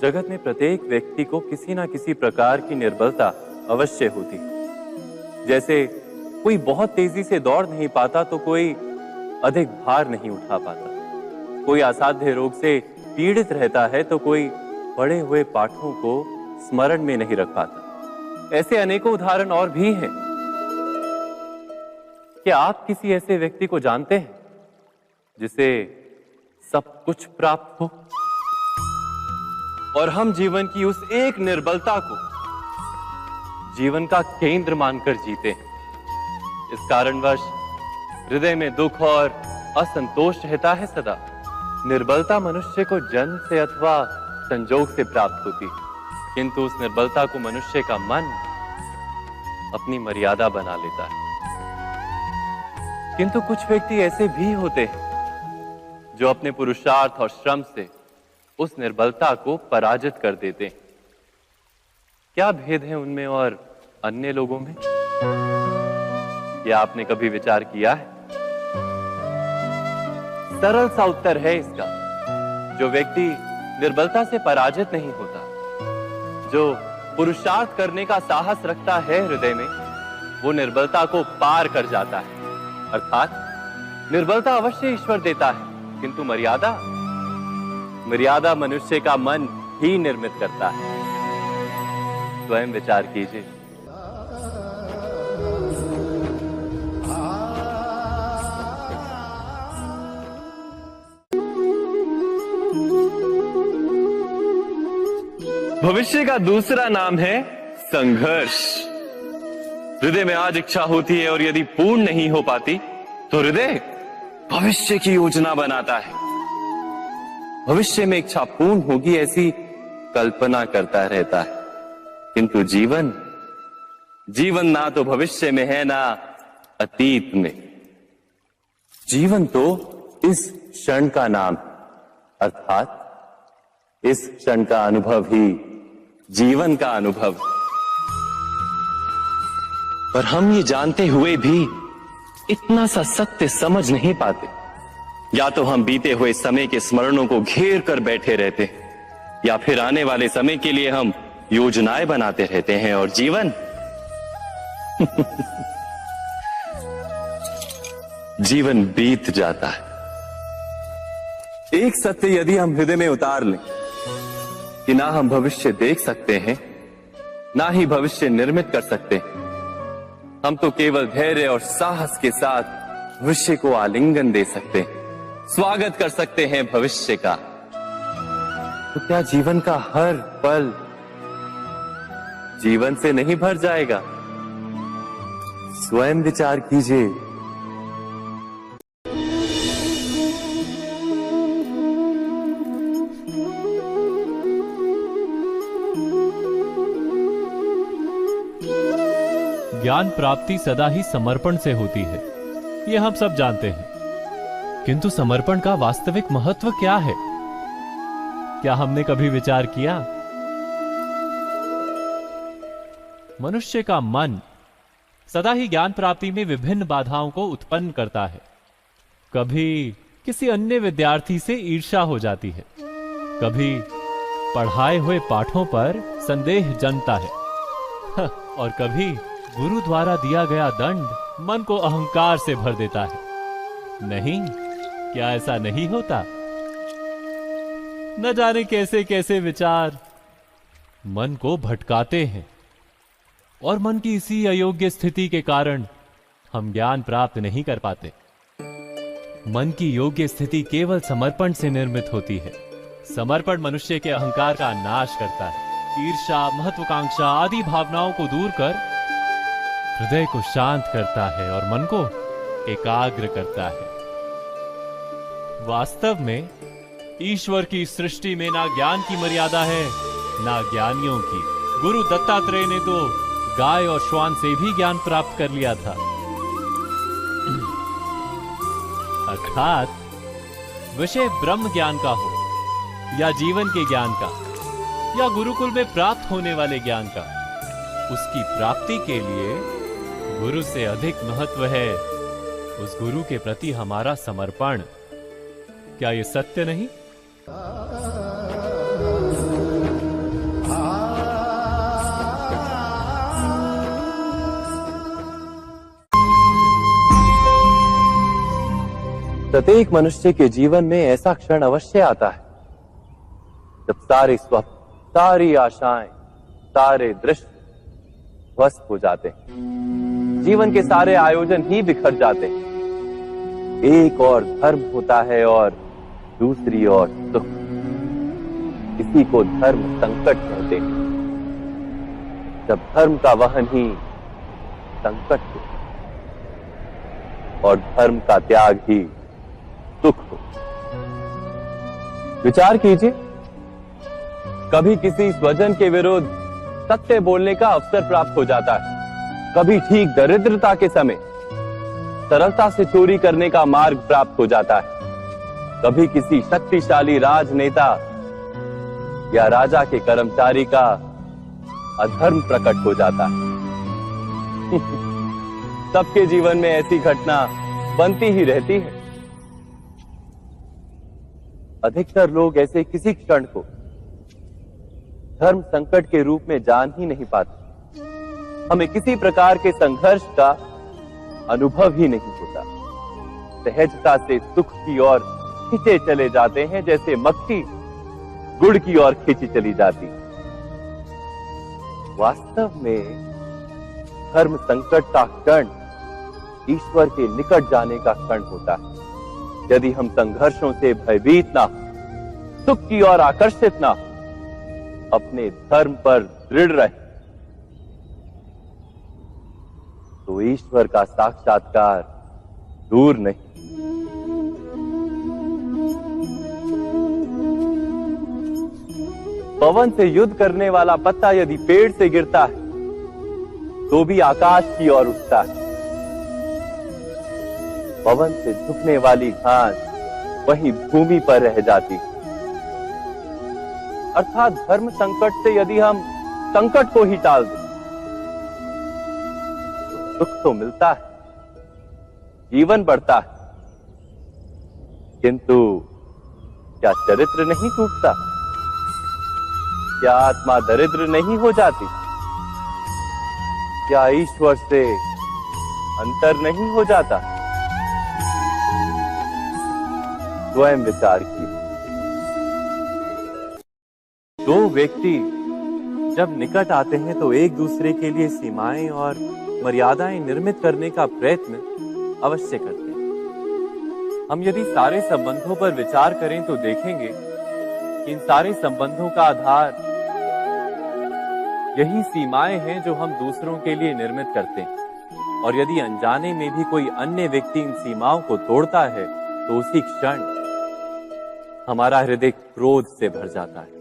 जगत में प्रत्येक व्यक्ति को किसी ना किसी प्रकार की निर्बलता अवश्य होती है। जैसे कोई बहुत तेजी से दौड़ नहीं पाता तो कोई अधिक भार नहीं उठा पाता, कोई असाध्य रोग से पीड़ित रहता है तो कोई पढ़े हुए पाठों को स्मरण में नहीं रख पाता। ऐसे अनेकों उदाहरण और भी हैं। क्या आप किसी ऐसे व्यक्ति को जानते हैं जिसे सब कुछ प्राप्त हो और हम जीवन की उस एक निर्बलता को जीवन का केंद्र मानकर जीते हैं? इस कारणवश हृदय में दुख और असंतोष रहता है सदा। निर्बलता मनुष्य को जन्म से अथवा संजोग से प्राप्त होती है, किंतु उस निर्बलता को मनुष्य का मन अपनी मर्यादा बना लेता है। किंतु कुछ व्यक्ति ऐसे भी होते हैं जो अपने पुरुषार्थ और श्रम से उस निर्बलता को पराजित कर देते हैं। क्या भेद है उनमें और अन्य लोगों में? क्या आपने कभी विचार किया है? सरल सा उत्तर है इसका। जो व्यक्ति निर्बलता से पराजित नहीं होता, जो पुरुषार्थ करने का साहस रखता है हृदय में, वो निर्बलता को पार कर जाता है। अर्थात निर्बलता अवश्य ईश्वर देता है, किंतु मर्यादा मनुष्य का मन ही निर्मित करता है। स्वयं विचार कीजिए। भविष्य का दूसरा नाम है संघर्ष। हृदय में आज इच्छा होती है और यदि पूर्ण नहीं हो पाती तो हृदय भविष्य की योजना बनाता है। भविष्य में इच्छा पूर्ण होगी ऐसी कल्पना करता रहता है, किंतु जीवन ना तो भविष्य में है ना अतीत में। जीवन तो इस क्षण का नाम, अर्थात इस क्षण का अनुभव ही जीवन का अनुभव। पर हम ये जानते हुए भी इतना सा सत्य समझ नहीं पाते। या तो हम बीते हुए समय के स्मरणों को घेर कर बैठे रहते हैं, या फिर आने वाले समय के लिए हम योजनाएं बनाते रहते हैं और जीवन जीवन बीत जाता है। एक सत्य यदि हम हृदय में उतार लें कि ना हम भविष्य देख सकते हैं, ना ही भविष्य निर्मित कर सकते हैं, हम तो केवल धैर्य और साहस के साथ भविष्य को आलिंगन दे सकते हैं, स्वागत कर सकते हैं भविष्य का। तो क्या जीवन का हर पल जीवन से नहीं भर जाएगा? स्वयं विचार कीजिए। ज्ञान प्राप्ति सदा ही समर्पण से होती है, यह हम सब जानते हैं। किंतु समर्पण का वास्तविक महत्व क्या है? क्या हमने कभी विचार किया? मनुष्य का मन सदा ही ज्ञान प्राप्ति में विभिन्न बाधाओं को उत्पन्न करता है। कभी किसी अन्य विद्यार्थी से ईर्ष्या हो जाती है, कभी पढ़ाए हुए पाठों पर संदेह जन्मता है और कभी गुरु द्वारा दिया गया दंड मन को अहंकार से भर देता है। नहीं, क्या ऐसा नहीं होता? न जाने कैसे कैसे विचार मन को भटकाते हैं और मन की इसी अयोग्य स्थिति के कारण हम ज्ञान प्राप्त नहीं कर पाते। मन की योग्य स्थिति केवल समर्पण से निर्मित होती है। समर्पण मनुष्य के अहंकार का नाश करता है, ईर्ष्या, महत्वाकांक्षा आदि भावनाओं को दूर कर हृदय को शांत करता है और मन को एकाग्र करता है। वास्तव में ईश्वर की सृष्टि में ना ज्ञान की मर्यादा है ना ज्ञानियों की। गुरु दत्तात्रेय ने तो गाय और श्वान से भी ज्ञान प्राप्त कर लिया था। अर्थात विषय ब्रह्म ज्ञान का हो या जीवन के ज्ञान का या गुरुकुल में प्राप्त होने वाले ज्ञान का, उसकी प्राप्ति के लिए गुरु से अधिक महत्व है उस गुरु के प्रति हमारा समर्पण। क्या ये सत्य नहीं? प्रत्येक मनुष्य के जीवन में ऐसा क्षण अवश्य आता है जब सारे स्वप्न, सारी आशाएं, सारे दृश्य ध्वस्त हो जाते हैं। जीवन के सारे आयोजन ही बिखर जाते हैं। एक और धर्म होता है और दूसरी ओर सुख। इसी को धर्म संकट कहते हैं। जब धर्म का वहन ही संकट हो और धर्म का त्याग ही सुख हो। विचार कीजिए, कभी किसी स्वजन के विरुद्ध सत्य बोलने का अवसर प्राप्त हो जाता है, कभी ठीक दरिद्रता के समय सरलता से चोरी करने का मार्ग प्राप्त हो जाता है, कभी किसी शक्तिशाली राजनेता या राजा के कर्मचारी का अधर्म प्रकट हो जाता है। सबके जीवन में ऐसी घटना बनती ही रहती है। अधिकतर लोग ऐसे किसी क्षण को धर्म संकट के रूप में जान ही नहीं पाते। हमें किसी प्रकार के संघर्ष का अनुभव ही नहीं होता। सहजता से सुख की ओर खींचे चले जाते हैं, जैसे मक्खी गुड़ की ओर खींची चली जाती। वास्तव में धर्म संकट का क्षण ईश्वर के निकट जाने का क्षण होता है। यदि हम संघर्षों से भयभीत ना हो, सुख की ओर आकर्षित ना हो, अपने धर्म पर दृढ़ रहे, तो ईश्वर का साक्षात्कार दूर नहीं। पवन से युद्ध करने वाला पत्ता यदि पेड़ से गिरता है तो भी आकाश की ओर उठता है। पवन से झुकने वाली घास वहीं भूमि पर रह जाती है। अर्थात धर्म संकट से यदि हम संकट को ही टाल दें तो सुख तो मिलता है, जीवन बढ़ता है, किंतु क्या चरित्र नहीं टूटता? क्या आत्मा दरिद्र नहीं हो जाती? क्या ईश्वर से अंतर नहीं हो जाता? स्वयं विचार कीजिए। दो व्यक्ति जब निकट आते हैं तो एक दूसरे के लिए सीमाएं और मर्यादाएं निर्मित करने का प्रयत्न अवश्य करते हैं। हम यदि सारे संबंधों पर विचार करें तो देखेंगे कि इन सारे संबंधों का आधार यही सीमाएं हैं जो हम दूसरों के लिए निर्मित करते हैं। और यदि अनजाने में भी कोई अन्य व्यक्ति इन सीमाओं को तोड़ता है तो उसी क्षण हमारा हृदय क्रोध से भर जाता है।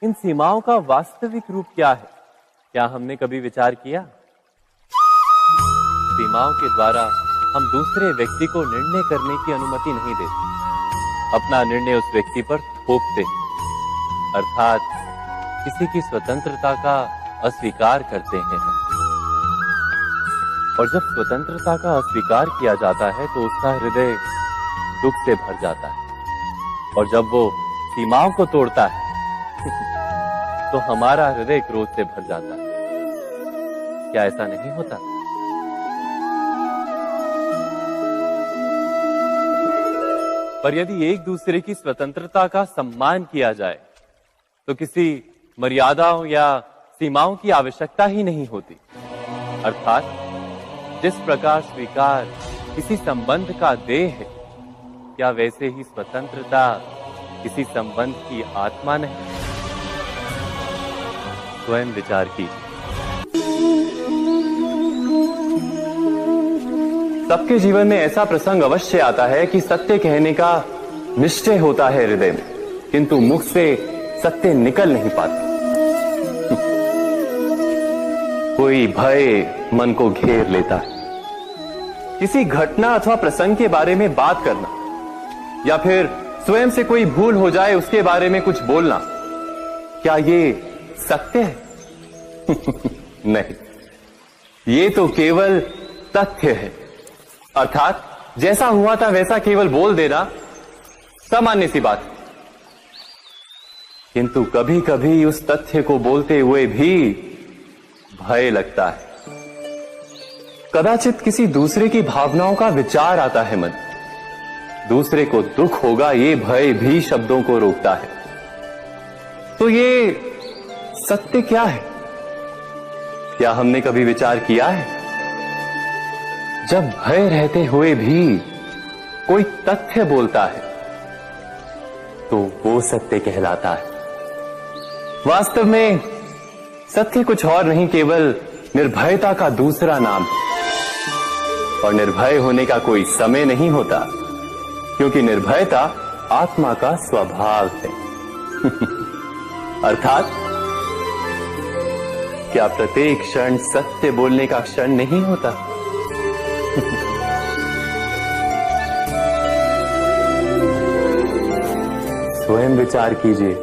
इन सीमाओं का वास्तविक रूप क्या है? क्या हमने कभी विचार किया? सीमाओं के द्वारा हम दूसरे व्यक्ति को निर्णय करने की अनुमति नहीं देते। अपना निर्णय उस व्यक्ति पर थोपते हैं, अर्थात किसी की स्वतंत्रता का अस्वीकार करते हैं हम। और जब स्वतंत्रता का अस्वीकार किया जाता है तो उसका हृदय दुख से भर जाता है। और जब वो सीमाओं को तोड़ता है तो हमारा हृदय क्रोध से भर जाता है। क्या ऐसा नहीं होता? पर यदि एक दूसरे की स्वतंत्रता का सम्मान किया जाए तो किसी मर्यादाओं या सीमाओं की आवश्यकता ही नहीं होती। अर्थात जिस प्रकार स्वीकार किसी संबंध का देह है, क्या वैसे ही स्वतंत्रता किसी संबंध की आत्मा नहीं? स्वयं विचार कीजिए। सबके जीवन में ऐसा प्रसंग अवश्य आता है कि सत्य कहने का निश्चय होता है हृदय में, किंतु मुख से सत्य निकल नहीं पाता। कोई भय मन को घेर लेता है। किसी घटना अथवा प्रसंग के बारे में बात करना या फिर स्वयं से कोई भूल हो जाए उसके बारे में कुछ बोलना, क्या ये सत्य है? नहीं, ये तो केवल तथ्य है। अर्थात जैसा हुआ था वैसा केवल बोल देना सामान्य सी बात। किंतु कभी कभी उस तथ्य को बोलते हुए भी भय लगता है। कदाचित किसी दूसरे की भावनाओं का विचार आता है मन। दूसरे को दुख होगा ये भय भी शब्दों को रोकता है। तो ये सत्य क्या है? क्या हमने कभी विचार किया है? जब भय रहते हुए भी कोई तथ्य बोलता है तो वो सत्य कहलाता है। वास्तव में सत्य कुछ और नहीं, केवल निर्भयता का दूसरा नाम है। और निर्भय होने का कोई समय नहीं होता, क्योंकि निर्भयता आत्मा का स्वभाव है। अर्थात क्या प्रत्येक क्षण सत्य बोलने का क्षण नहीं होता? स्वयं विचार कीजिए।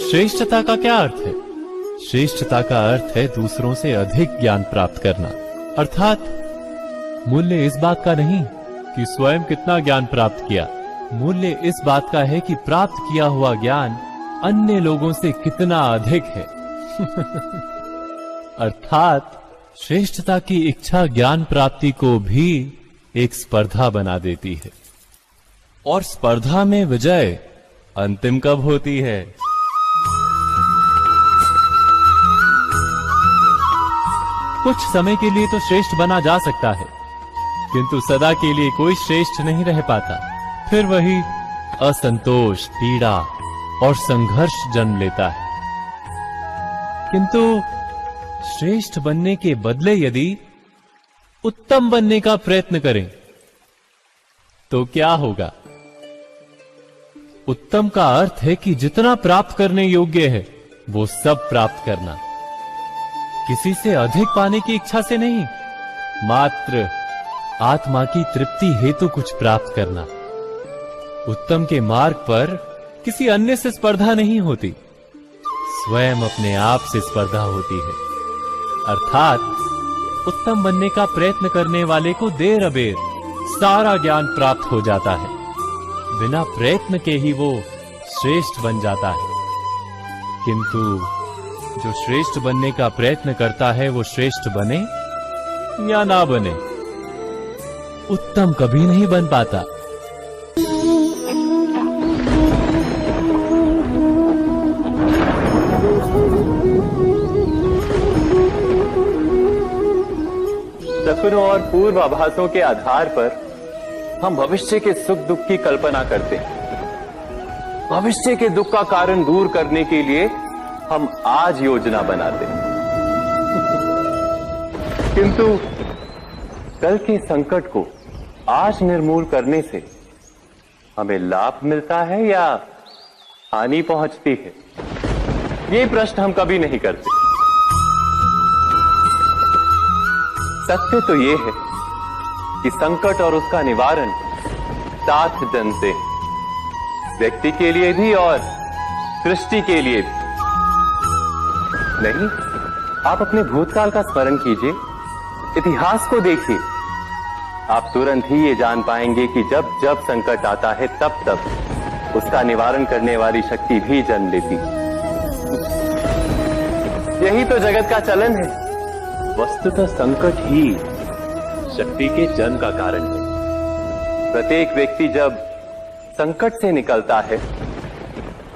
श्रेष्ठता का क्या अर्थ है? श्रेष्ठता का अर्थ है दूसरों से अधिक ज्ञान प्राप्त करना। अर्थात मूल्य इस बात का नहीं कि स्वयं कितना ज्ञान प्राप्त किया, मूल्य इस बात का है कि प्राप्त किया हुआ ज्ञान अन्य लोगों से कितना अधिक है। अर्थात श्रेष्ठता की इच्छा ज्ञान प्राप्ति को भी एक स्पर्धा बना देती है। और स्पर्धा में विजय अंतिम कब होती है? कुछ समय के लिए तो श्रेष्ठ बना जा सकता है, किंतु सदा के लिए कोई श्रेष्ठ नहीं रह पाता। फिर वही असंतोष, पीड़ा और संघर्ष जन्म लेता है। किंतु श्रेष्ठ बनने के बदले यदि उत्तम बनने का प्रयत्न करें तो क्या होगा? उत्तम का अर्थ है कि जितना प्राप्त करने योग्य है वो सब प्राप्त करना, किसी से अधिक पाने की इच्छा से नहीं, मात्र आत्मा की तृप्ति हेतु कुछ प्राप्त करना। उत्तम के मार्ग पर किसी अन्य से स्पर्धा नहीं होती, स्वयं अपने आप से स्पर्धा होती है। अर्थात उत्तम बनने का प्रयत्न करने वाले को देर अबेर सारा ज्ञान प्राप्त हो जाता है, बिना प्रयत्न के ही वो श्रेष्ठ बन जाता है। किंतु जो श्रेष्ठ बनने का प्रयत्न करता है वो श्रेष्ठ बने या ना बने, उत्तम कभी नहीं बन पाता। सपनों और पूर्वाभासों के आधार पर हम भविष्य के सुख दुख की कल्पना करते हैं। भविष्य के दुख का कारण दूर करने के लिए हम आज योजना बनाते हैं। किंतु कल के संकट को आज निर्मूल करने से हमें लाभ मिलता है या हानि पहुंचती है? ये प्रश्न हम कभी नहीं करते। सत्य तो ये है कि संकट और उसका निवारण साथ जन से, व्यक्ति के लिए भी और सृष्टि के लिए भी। नहीं, आप अपने भूतकाल का स्मरण कीजिए, इतिहास को देखिए। आप तुरंत ही ये जान पाएंगे कि जब जब संकट आता है तब तब उसका निवारण करने वाली शक्ति भी जन्म लेती है। यही तो जगत का चलन है। वस्तुतः संकट ही शक्ति के जन्म का कारण है। प्रत्येक व्यक्ति जब संकट से निकलता है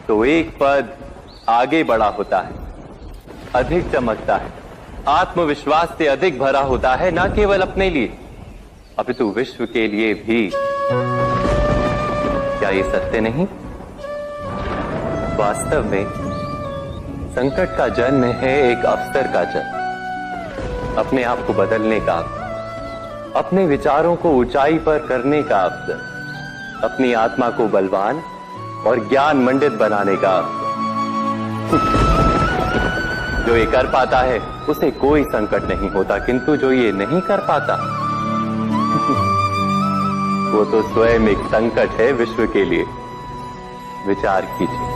तो एक पद आगे बढ़ा होता है, अधिक चमकता है, आत्मविश्वास से अधिक भरा होता है, न केवल अपने लिए अपितु विश्व के लिए भी। क्या ये सत्य नहीं? वास्तव में संकट का जन्म है एक अवसर का जन्म, अपने आप को बदलने का, अपने विचारों को ऊंचाई पर करने का अवसर, अपनी आत्मा को बलवान और ज्ञान मंडित बनाने का अवसर। जो ये कर पाता है उसे कोई संकट नहीं होता, किंतु जो ये नहीं कर पाता वो तो स्वयं एक संकट है विश्व के लिए। विचार कीजिए।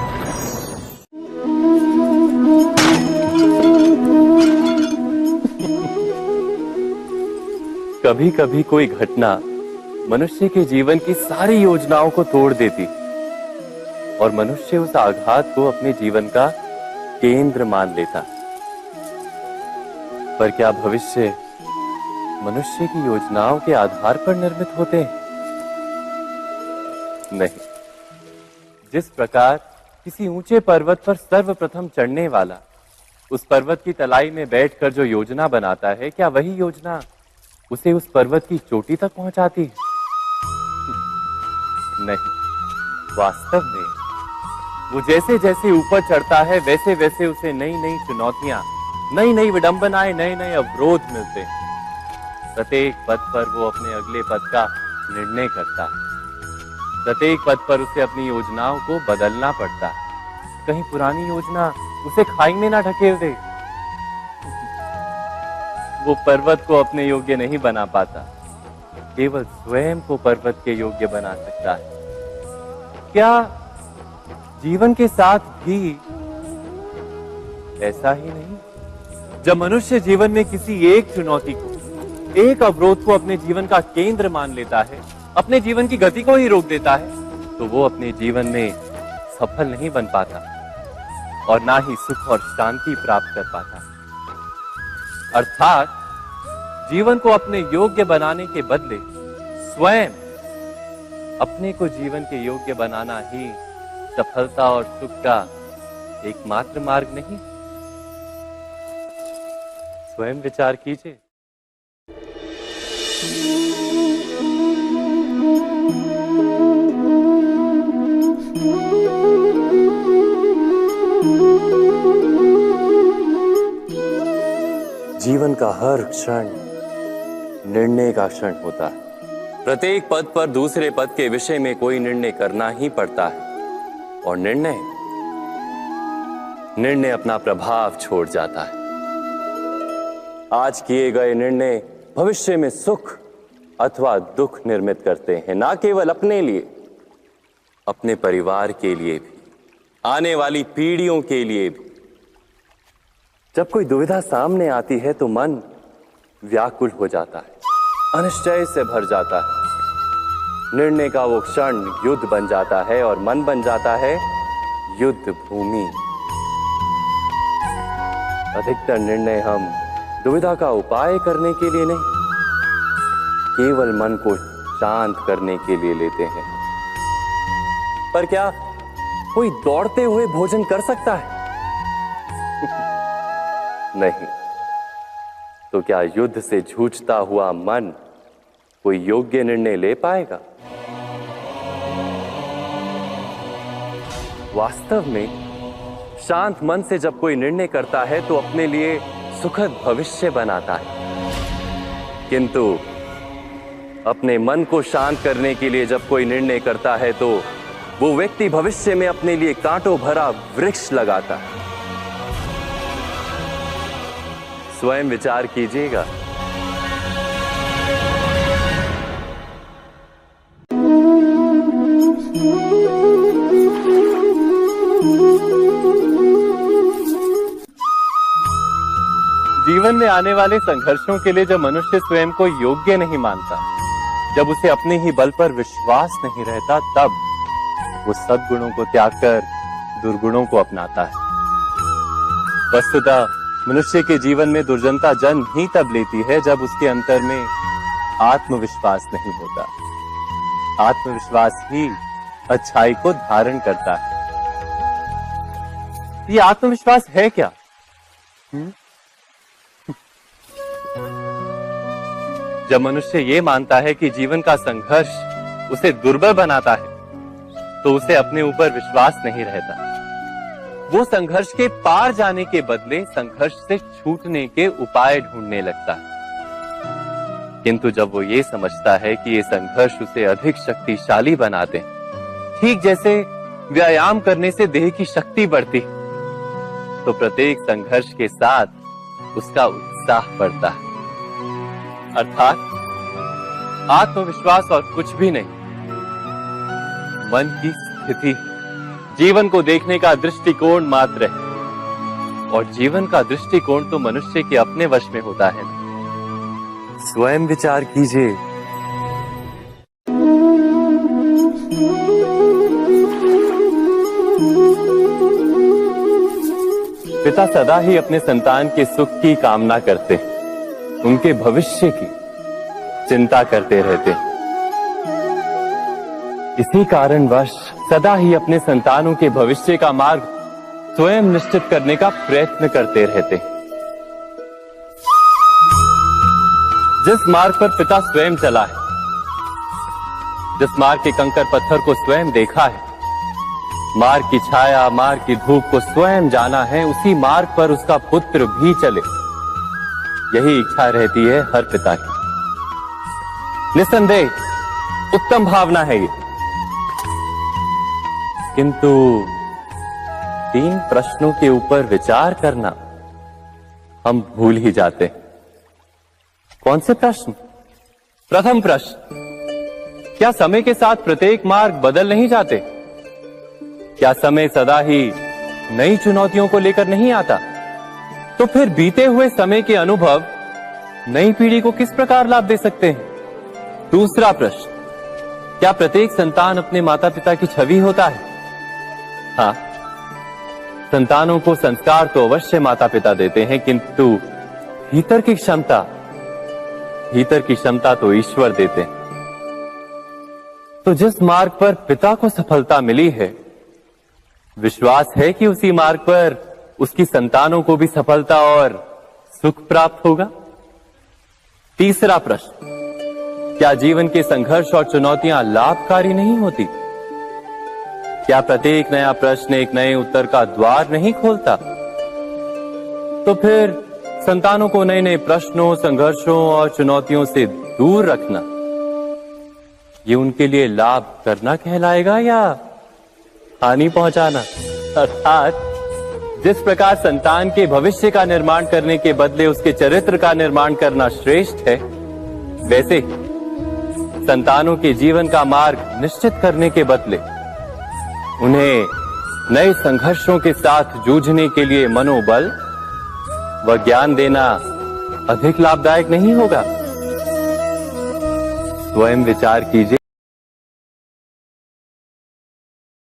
कभी कभी कोई घटना मनुष्य के जीवन की सारी योजनाओं को तोड़ देती और मनुष्य उस आघात को अपने जीवन का केंद्र मान लेता। पर क्या भविष्य मनुष्य की योजनाओं के आधार पर निर्मित होते हैं? नहीं। जिस प्रकार किसी ऊंचे पर्वत पर सर्वप्रथम चढ़ने वाला उस पर्वत की तलाई में बैठकर जो योजना बनाता है, क्या वही योजना उसे उस पर्वत की चोटी तक पहुंचाती है? नहीं। वास्तव में वो जैसे जैसे ऊपर चढ़ता है वैसे वैसे उसे नई नई चुनौतियां, नई नई विडंबनाएं, नए नए अवरोध मिलते हैं। प्रत्येक पद पर वो अपने अगले पद का निर्णय करता है। प्रत्येक पद पर उसे अपनी योजनाओं को बदलना पड़ता है। कहीं पुरानी योजना उसे खाई में ना ढकेल दे। वो पर्वत को अपने योग्य नहीं बना पाता, केवल स्वयं को पर्वत के योग्य बना सकता है। क्या जीवन के साथ भी ऐसा ही नहीं? जब मनुष्य जीवन में किसी एक चुनौती को, एक अवरोध को अपने जीवन का केंद्र मान लेता है, अपने जीवन की गति को ही रोक देता है, तो वो अपने जीवन में सफल नहीं बन पाता और ना ही सुख और शांति प्राप्त कर पाता। अर्थात जीवन को अपने योग्य बनाने के बदले स्वयं अपने को जीवन के योग्य बनाना ही सफलता और सुख का एकमात्र मार्ग नहीं। स्वयं विचार कीजिए। जीवन का हर क्षण निर्णय का क्षण होता है। प्रत्येक पद पर दूसरे पद के विषय में कोई निर्णय करना ही पड़ता है और निर्णय अपना प्रभाव छोड़ जाता है। आज किए गए निर्णय भविष्य में सुख अथवा दुख निर्मित करते हैं, ना केवल अपने लिए, अपने परिवार के लिए भी, आने वाली पीढ़ियों के लिए भी। जब कोई दुविधा सामने आती है तो मन व्याकुल हो जाता है, अनिश्चय से भर जाता है। निर्णय का वो क्षण युद्ध बन जाता है और मन बन जाता है युद्ध भूमि। अधिकतर निर्णय हम दुविधा का उपाय करने के लिए नहीं, केवल मन को शांत करने के लिए लेते हैं। पर क्या कोई दौड़ते हुए भोजन कर सकता है? नहीं। तो क्या युद्ध से जूझता हुआ मन कोई योग्य निर्णय ले पाएगा? वास्तव में शांत मन से जब कोई निर्णय करता है तो अपने लिए सुखद भविष्य बनाता है, किंतु अपने मन को शांत करने के लिए जब कोई निर्णय करता है तो वो व्यक्ति भविष्य में अपने लिए कांटों भरा वृक्ष लगाता है। स्वयं विचार कीजिएगा। जीवन में आने वाले संघर्षों के लिए जब मनुष्य स्वयं को योग्य नहीं मानता, जब उसे अपने ही बल पर विश्वास नहीं रहता, तब वो सद्गुणों को त्याग कर दुर्गुणों को अपनाता है। वस्तुतः मनुष्य के जीवन में दुर्जनता जन्म ही तब लेती है जब उसके अंतर में आत्मविश्वास नहीं होता। आत्मविश्वास ही अच्छाई को धारण करता है। ये आत्मविश्वास है क्या? जब मनुष्य ये मानता है कि जीवन का संघर्ष उसे दुर्बल बनाता है, तो उसे अपने ऊपर विश्वास नहीं रहता। वो संघर्ष के पार जाने के बदले संघर्ष से छूटने के उपाय ढूंढने लगता है। किंतु जब वो ये समझता है कि ये संघर्ष उसे अधिक शक्तिशाली बनाते हैं, ठीक जैसे व्यायाम करने से देह की शक्ति बढ़ती, तो प्रत्येक संघर्ष के साथ उसका उत्साह बढ़ता है। अर्थात आत्मविश्वास और कुछ भी नहीं, मन की स्थिति, जीवन को देखने का दृष्टिकोण मात्र है। और जीवन का दृष्टिकोण तो मनुष्य के अपने वश में होता है। स्वयं विचार कीजिए। पिता सदा ही अपने संतान के सुख की कामना करते, उनके भविष्य की चिंता करते रहते। इसी कारणवश सदा ही अपने संतानों के भविष्य का मार्ग स्वयं निश्चित करने का प्रयत्न करते रहते। जिस मार्ग पर पिता स्वयं चला है, जिस मार्ग के कंकर पत्थर को स्वयं देखा है, मार्ग की छाया, मार्ग की धूप को स्वयं जाना है, उसी मार्ग पर उसका पुत्र भी चले, यही इच्छा रहती है हर पिता की। निस्संदेह उत्तम भावना है ये, किंतु 3 प्रश्नों के ऊपर विचार करना हम भूल ही जाते हैं। कौन से प्रश्न? प्रथम प्रश्न, क्या समय के साथ प्रत्येक मार्ग बदल नहीं जाते? क्या समय सदा ही नई चुनौतियों को लेकर नहीं आता? तो फिर बीते हुए समय के अनुभव नई पीढ़ी को किस प्रकार लाभ दे सकते हैं? दूसरा प्रश्न, क्या प्रत्येक संतान अपने माता पिता की छवि होता है? हाँ, संतानों को संस्कार तो अवश्य माता पिता देते हैं, किंतु भीतर की क्षमता तो ईश्वर देते हैं। तो जिस मार्ग पर पिता को सफलता मिली है, विश्वास है कि उसी मार्ग पर उसकी संतानों को भी सफलता और सुख प्राप्त होगा। तीसरा प्रश्न, क्या जीवन के संघर्ष और चुनौतियां लाभकारी नहीं होती? क्या प्रत्येक नया प्रश्न एक नए उत्तर का द्वार नहीं खोलता? तो फिर संतानों को नए नए प्रश्नों, संघर्षों और चुनौतियों से दूर रखना, ये उनके लिए लाभ करना कहलाएगा या हानि पहुंचाना? अर्थात जिस प्रकार संतान के भविष्य का निर्माण करने के बदले उसके चरित्र का निर्माण करना श्रेष्ठ है, वैसे संतानों के जीवन का मार्ग निश्चित करने के बदले उन्हें नए संघर्षों के साथ जूझने के लिए मनोबल व ज्ञान देना अधिक लाभदायक नहीं होगा? स्वयं विचार कीजिए।